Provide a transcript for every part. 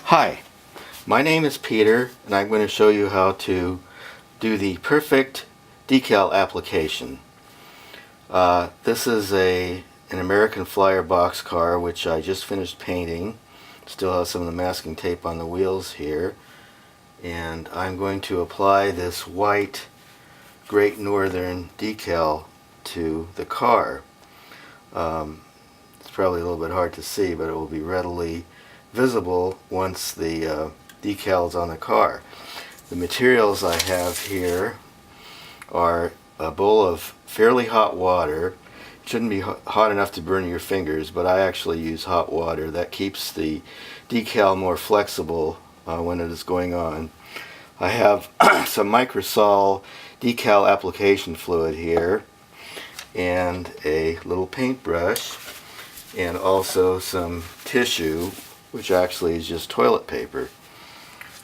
Hi, my name is Peter and I'm going to show you how to do the perfect decal application. This is an American Flyer boxcar which I just finished painting. Still has some of the masking tape on the wheels here, and I'm going to apply this white Great Northern decal to the car. It's probably a little bit hard to see, but it will be readily visible once the decal is on the car. The materials I have here are a bowl of fairly hot water. It shouldn't be hot enough to burn your fingers, but I actually use hot water. That keeps the decal more flexible when it is going on. I have some microsol decal application fluid here, and a little paintbrush, and also some tissue, which actually is just toilet paper.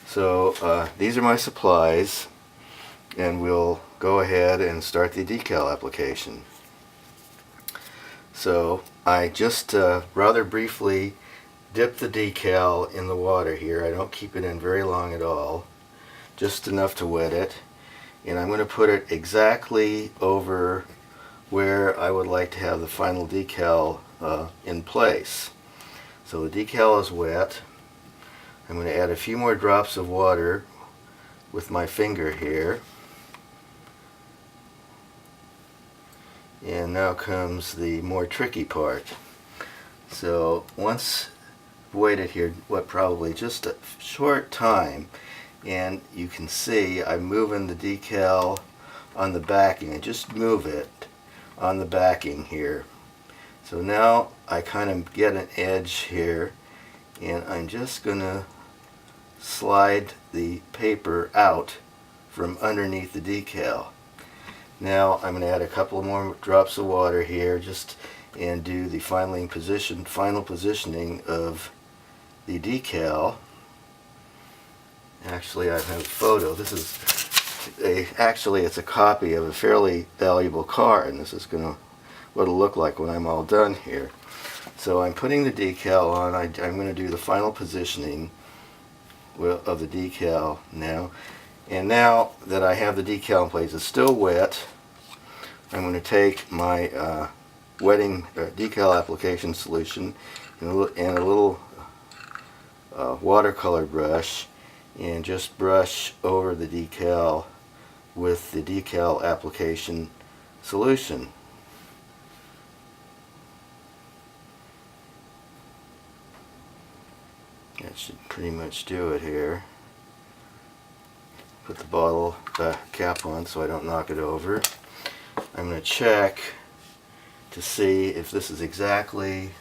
So these are my supplies, and we'll go ahead and start the decal application. So I just rather briefly dip the decal in the water here. I don't keep it in very long at all, just enough to wet it, and I'm going to put it exactly over where I would like to have the final decal in place. So the decal is wet. I'm going to add a few more drops of water with my finger here. And now comes the more tricky part. So once I've waited here, probably just a short time, and you can see I'm moving the decal on the backing. I just move it on the backing here. So now I kind of get an edge here, and I'm just going to slide the paper out from underneath the decal. Now I'm going to add a couple more drops of water here and do the final positioning of the decal. Actually, I have a photo. This is actually it's a copy of a fairly valuable car, and this is what it'll look like when I'm all done here. So I'm putting the decal on. I'm going to do the final positioning of the decal now. And now that I have the decal in place, it's still wet, I'm going to take my wetting decal application solution and a little watercolor brush, and just brush over the decal with the decal application solution. That should pretty much do it here. Put the bottle cap on so I don't knock it over. I'm going to check to see if this is exactly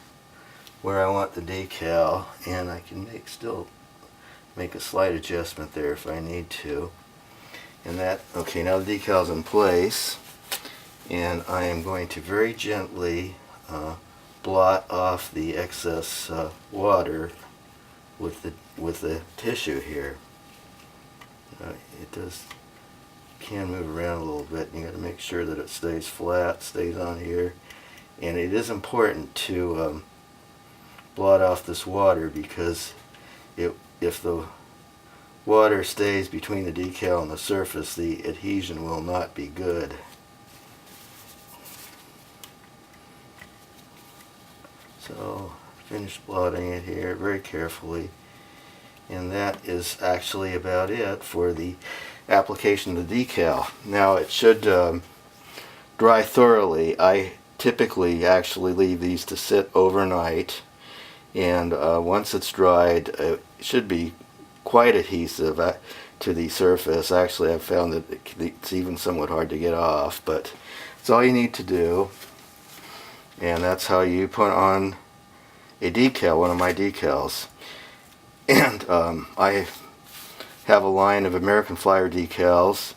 where I want the decal, and I can still make a slight adjustment there if I need to. And okay, now the decal's in place, and I am going to very gently blot off the excess water with the tissue here. It can move around a little bit. You got to make sure that it stays flat, stays on here, and it is important to blot off this water, because if the water stays between the decal and the surface, the adhesion will not be good. So finish blotting it here very carefully, and that is actually about it for the application of the decal. Now it should dry thoroughly. I typically actually leave these to sit overnight, and once it's dried, it should be quite adhesive to the surface. Actually, I've found that it's even somewhat hard to get off, but it's all you need to do, and that's how you put on a decal, one of my decals. And I have a line of American Flyer decals.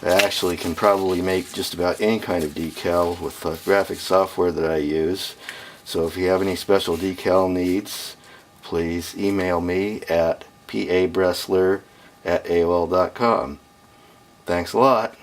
I actually can probably make just about any kind of decal with graphic software that I use. So if you have any special decal needs, please email me at pabressler@aol.com. Thanks a lot.